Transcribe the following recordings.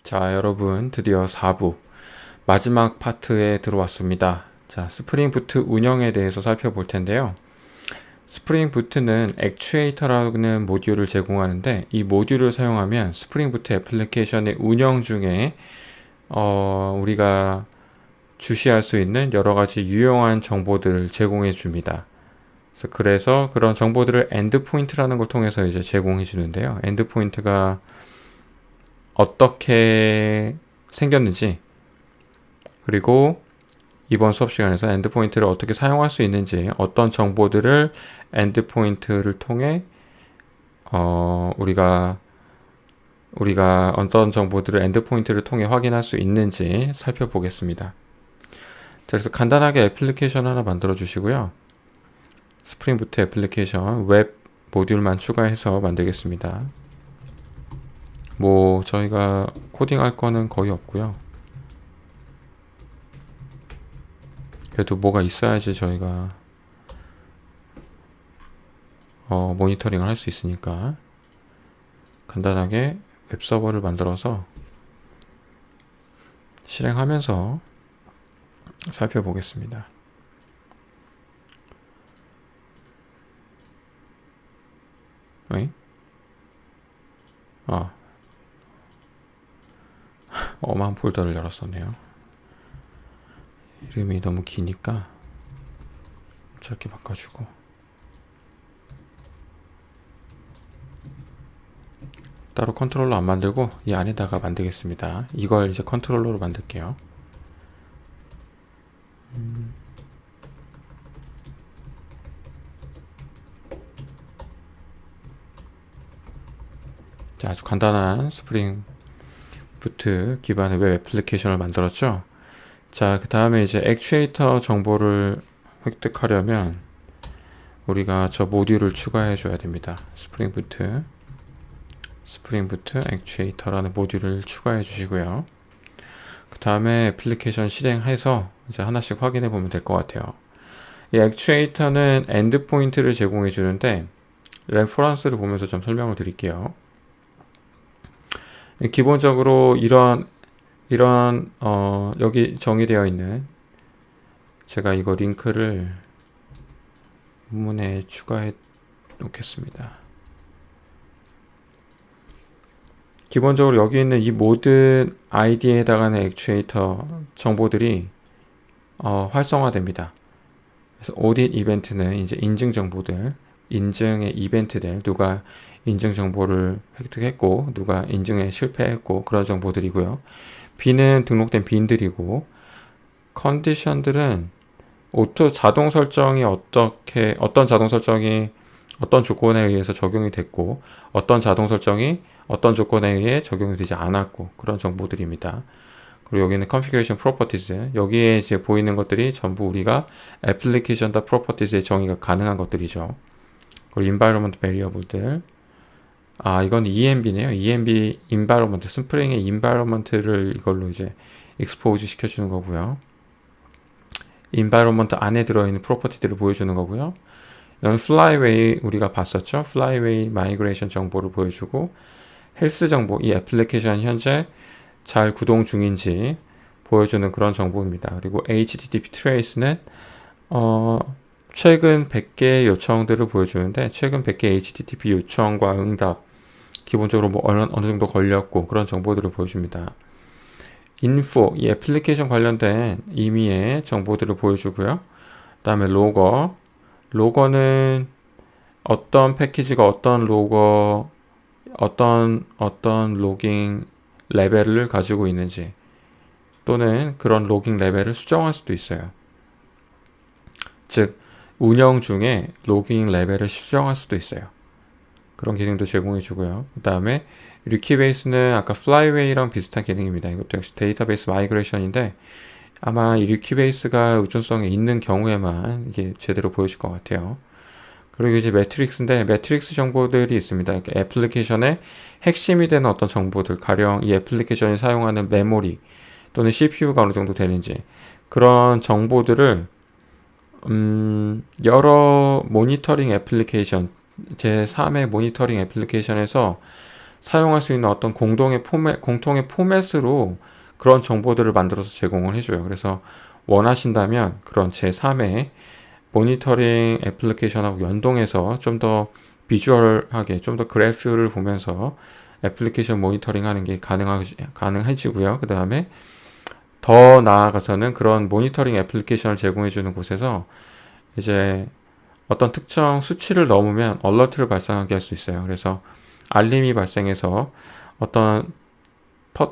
자, 여러분, 드디어 4부 마지막 파트에 들어왔습니다. 자, 스프링 부트 운영에 대해서 살펴볼 텐데요. 스프링 부트는 액추에이터라는 모듈을 제공하는데, 이 모듈을 사용하면 스프링 부트 애플리케이션의 운영 중에 우리가 주시할 수 있는 여러 가지 유용한 정보들을 제공해 줍니다. 그래서 그런 정보들을 엔드포인트라는 걸 통해서 이제 제공해 주는데요. 엔드포인트가 어떻게 생겼는지, 그리고 이번 수업 시간에서 엔드포인트를 어떻게 사용할 수 있는지, 어떤 정보들을 엔드포인트를 통해 우리가 어떤 정보들을 엔드포인트를 통해 확인할 수 있는지 살펴보겠습니다. 그래서 간단하게 애플리케이션 하나 만들어 주시고요. 스프링 부트 애플리케이션 웹 모듈만 추가해서 만들겠습니다. 저희가 코딩할 거는 거의 없고요. 그래도 뭐가 있어야지 저희가 모니터링을 할 수 있으니까 간단하게 웹서버를 만들어서 실행하면서 살펴보겠습니다. 엄한 폴더를 열었었네요. 이름이 너무 기니까 짧게 바꿔주고, 따로 컨트롤러 안 만들고 이 안에다가 만들겠습니다. 이걸 이제 컨트롤러로 만들게요. 자, 아주 간단한 스프링 부트 기반의 웹 애플리케이션을 만들었죠. 자, 그 다음에 이제 액추에이터 정보를 획득하려면 우리가 저 모듈을 추가해 줘야 됩니다. 스프링 부트 액추에이터라는 모듈을 추가해 주시고요. 그 다음에 애플리케이션 실행해서 이제 하나씩 확인해 보면 될 것 같아요. 이 액추에이터는 엔드포인트를 제공해 주는데, 레퍼런스를 보면서 좀 설명을 드릴게요. 기본적으로 이런 여기 정의되어 있는, 제가 이거 링크를 문문에 추가해 놓겠습니다. 기본적으로 여기 있는 이 모든 아이디에 해당하는 액추에이터 정보들이 활성화됩니다. 그래서 오딧 이벤트는 이제 인증 정보들, 인증의 이벤트들, 누가 인증 정보를 획득했고 누가 인증에 실패했고 그런 정보들이고요. 빈은 등록된 빈들이고, 컨디션들은 자동 설정이 어떤 자동 설정이 어떤 조건에 의해서 적용이 됐고, 어떤 자동 설정이 어떤 조건에 의해 적용이 되지 않았고, 그런 정보들입니다. 그리고 여기는 configuration properties, 여기에 이제 보이는 것들이 전부 우리가 application.properties의 정의가 가능한 것들이죠. 그리고 environment variable들, 이건 env네요. env environment, 스프링의 environment를 이걸로 이제 expose 시켜주는 거고요. environment 안에 들어있는 프로퍼티들을 보여주는 거고요. 이건 flyway 우리가 봤었죠. flyway migration 정보를 보여주고, 헬스 정보, 이 애플리케이션 현재 잘 구동 중인지 보여주는 그런 정보입니다. 그리고 http trace는 최근 100개의 요청들을 보여주는데, 최근 100개 http 요청과 응답, 기본적으로 어느 정도 걸렸고 그런 정보들을 보여줍니다. info, 이 애플리케이션 관련된 임의의 정보들을 보여주고요. 그 다음에 로거는 어떤 패키지가 어떤 로깅 레벨을 가지고 있는지, 또는 그런 로깅 레벨을 수정할 수도 있어요. 즉, 운영 중에 로깅 레벨을 수정할 수도 있어요. 그런 기능도 제공해 주고요. 그 다음에 리퀴베이스는 아까 플라이웨이랑 비슷한 기능입니다. 이것도 역시 데이터베이스 마이그레이션인데, 아마 이 리퀴베이스가 의존성이 있는 경우에만 이게 제대로 보여줄 것 같아요. 그리고 이제 매트릭스인데, 매트릭스 정보들이 있습니다. 애플리케이션의 핵심이 되는 어떤 정보들, 가령 이 애플리케이션이 사용하는 메모리 또는 CPU가 어느 정도 되는지, 그런 정보들을 여러 모니터링 애플리케이션, 제3의 모니터링 애플리케이션에서 사용할 수 있는 어떤 공통의 포맷으로 그런 정보들을 만들어서 제공을 해줘요. 그래서 원하신다면 그런 제3의 모니터링 애플리케이션하고 연동해서 좀 더 비주얼하게 좀 더 그래프를 보면서 애플리케이션 모니터링 하는 게 가능해지고요. 그 다음에 더 나아가서는 그런 모니터링 애플리케이션을 제공해주는 곳에서 이제 어떤 특정 수치를 넘으면 얼러트를 발생하게 할 수 있어요. 그래서 알림이 발생해서 어떤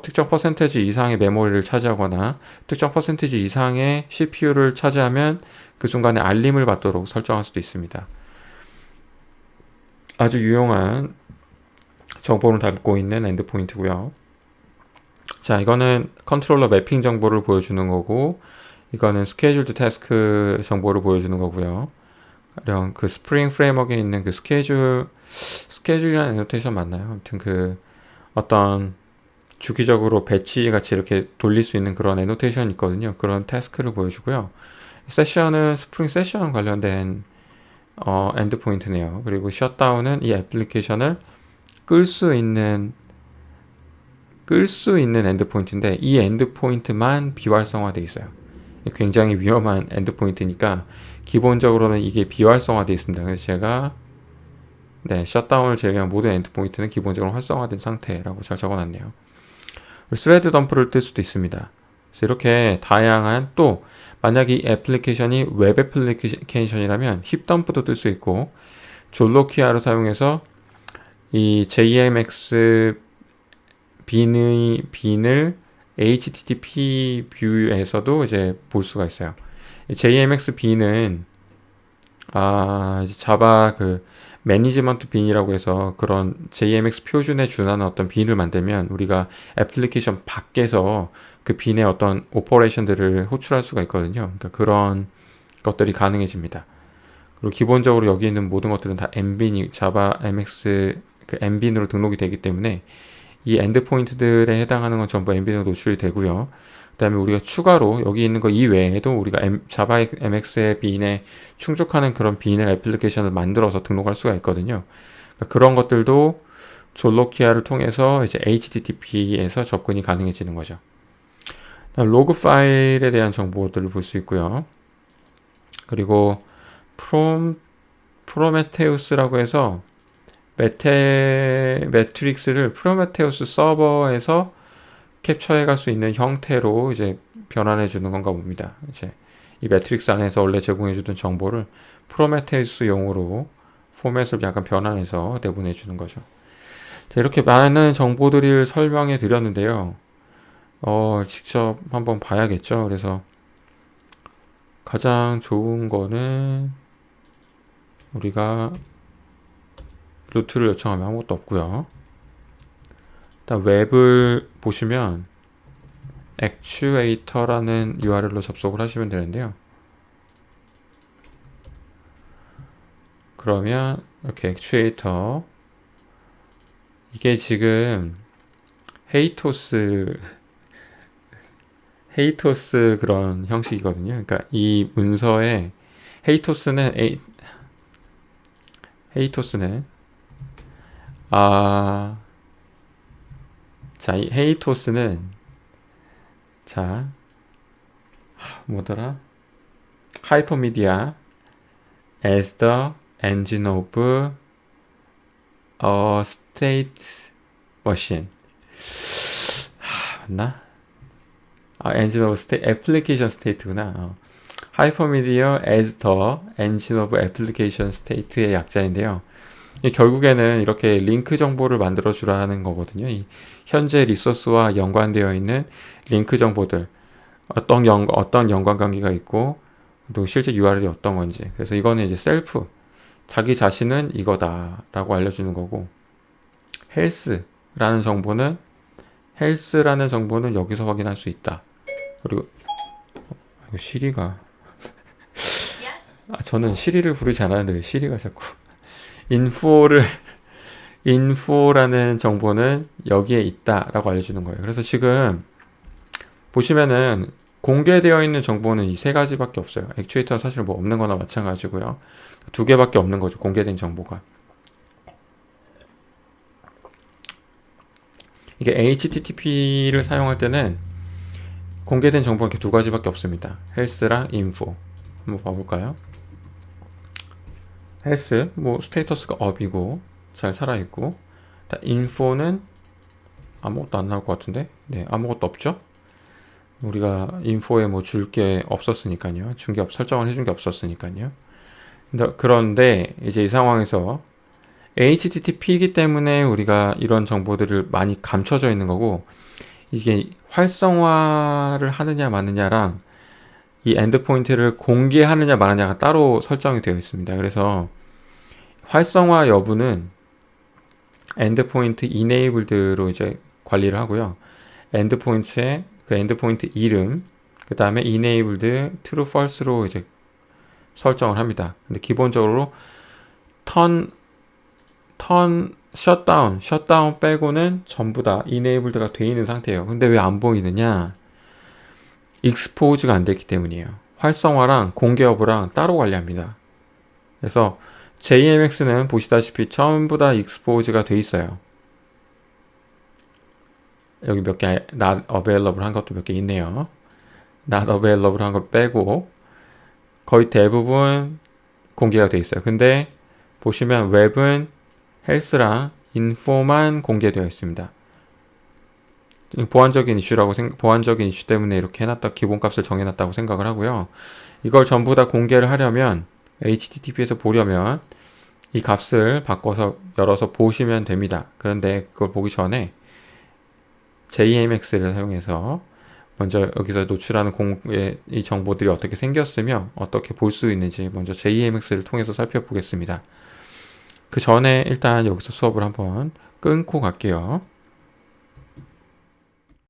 특정 퍼센테지 이상의 메모리를 차지하거나 특정 퍼센테지 이상의 CPU를 차지하면 그 순간에 알림을 받도록 설정할 수도 있습니다. 아주 유용한 정보를 담고 있는 엔드포인트고요. 자, 이거는 컨트롤러 매핑 정보를 보여주는 거고, 이거는 스케줄드 태스크 정보를 보여주는 거고요. 이런 그 스프링 프레임워크에 있는 그 스케줄이라는 애노테이션 맞나요? 아무튼 그 어떤 주기적으로 배치 같이 이렇게 돌릴 수 있는 그런 애노테이션이 있거든요. 그런 태스크를 보여주고요. 세션은 스프링 세션 관련된 엔드포인트네요. 그리고 셧다운은 이 애플리케이션을 끌 수 있는 엔드포인트인데 이 엔드포인트만 비활성화되어 있어요. 굉장히 위험한 엔드포인트니까 기본적으로는 이게 비활성화되어 있습니다. 그래서 제가 셧다운을 제외한 모든 엔드포인트는 기본적으로 활성화된 상태라고 잘 적어놨네요. 스레드 덤프를 뜰 수도 있습니다. 그래서 이렇게 다양한 또 만약 이 애플리케이션이 웹 애플리케이션이라면 힙 덤프도 뜰 수 있고 졸로키아를 사용해서 이 JMX 빈을 HTTP 뷰에서도 이제 볼 수가 있어요. JMX 빈은 이제 자바 그 매니지먼트 빈이라고 해서 그런 JMX 표준에 준하는 어떤 빈을 만들면 우리가 애플리케이션 밖에서 그 빈의 어떤 오퍼레이션들을 호출할 수가 있거든요. 그러니까 그런 것들이 가능해집니다. 그리고 기본적으로 여기 있는 모든 것들은 다 MBin이 자바 MX 그 MBin으로 등록이 되기 때문에 이 엔드포인트들에 해당하는 건 전부 MBin으로 노출이 되고요. 그 다음에 우리가 추가로 여기 있는 거 이외에도 우리가 자바 MX의 빈에 충족하는 그런 빈의 애플리케이션을 만들어서 등록할 수가 있거든요. 그러니까 그런 것들도 졸로키아를 통해서 이제 HTTP에서 접근이 가능해지는 거죠. 로그 파일에 대한 정보들을 볼 수 있고요. 그리고 프로메테우스라고 해서 매트릭스를 프로메테우스 서버에서 캡처해 갈 수 있는 형태로 이제 변환해 주는 건가 봅니다. 이제 이 매트릭스 안에서 원래 제공해 주던 정보를 프로메테우스용으로 포맷을 약간 변환해서 내보내 주는 거죠. 자, 이렇게 많은 정보들을 설명해 드렸는데요. 직접 한번 봐야겠죠. 그래서 가장 좋은 거는 우리가 루트를 요청하면 아무것도 없고요. 일단 웹을 보시면 액추에이터라는 URL로 접속을 하시면 되는데요. 그러면 이렇게 액추에이터 이게 지금 헤이토스 그런 형식이거든요. 그러니까 이 문서에 헤이토스는 자, 이 헤이토스는 뭐더라? 하이퍼미디어 as the engine of a state machine. 맞나? engine of state, application state구나. 하이퍼미디어 as the engine of application state의 약자인데요. 결국에는 이렇게 링크 정보를 만들어 주라는 거거든요. 이 현재 리소스와 연관되어 있는 링크 정보들, 어떤 연관 관계가 있고 또 실제 URL이 어떤 건지. 그래서 이거는 이제 셀프, 자기 자신은 이거다라고 알려주는 거고, 헬스라는 정보는 여기서 확인할 수 있다. 그리고 이거 시리가 저는 시리를 부르지 않았는데 왜 시리가 자꾸 인포라는 정보는 여기에 있다라고 알려주는 거예요. 그래서 지금 보시면은 공개되어 있는 정보는 이 세 가지밖에 없어요. 액추에이터는 사실 뭐 없는 거나 마찬가지고요. 두 개밖에 없는 거죠. 공개된 정보가. 이게 HTTP를 사용할 때는 공개된 정보는 이렇게 두 가지밖에 없습니다. 헬스랑 인포. 한번 봐볼까요? 헬스, 뭐 스테이터스가 업이고 잘 살아있고, 인포는 아무것도 안 나올 것 같은데, 네, 아무것도 없죠. 우리가 인포에 뭐 줄 게 없었으니까요. 설정을 해준 게 없었으니까요. 그런데 이제 이 상황에서 HTTP이기 때문에 우리가 이런 정보들을 많이 감춰져 있는 거고, 이게 활성화를 하느냐 마느냐랑 이 엔드포인트를 공개하느냐 마느냐가 따로 설정이 되어 있습니다. 그래서 활성화 여부는 엔드포인트 enabled 이제 관리를 하고요. 엔드포인트의 그 엔드포인트 이름, 그 다음에 enableded true false로 이제 설정을 합니다. 근데 기본적으로 셧다운 빼고는 전부 다 enabled가 되어 있는 상태예요. 근데 왜 안 보이느냐? expose가 안 됐기 때문이에요. 활성화랑 공개 여부랑 따로 관리합니다. 그래서 JMX는 보시다시피 전부 다 expose가 돼 있어요. 여기 몇 개 not available 한 것도 몇 개 있네요. not available 한 거 빼고 거의 대부분 공개가 돼 있어요. 근데 보시면 웹은 헬스랑 인포만 공개되어 있습니다. 보안적인 이슈 때문에 이렇게 해놨다, 기본값을 정해놨다고 생각을 하고요. 이걸 전부 다 공개를 하려면, HTTP에서 보려면 이 값을 바꿔서 열어서 보시면 됩니다. 그런데 그걸 보기 전에 JMX를 사용해서 먼저 여기서 노출하는 이 정보들이 어떻게 생겼으며 어떻게 볼 수 있는지 먼저 JMX를 통해서 살펴보겠습니다. 그 전에 일단 여기서 수업을 한번 끊고 갈게요.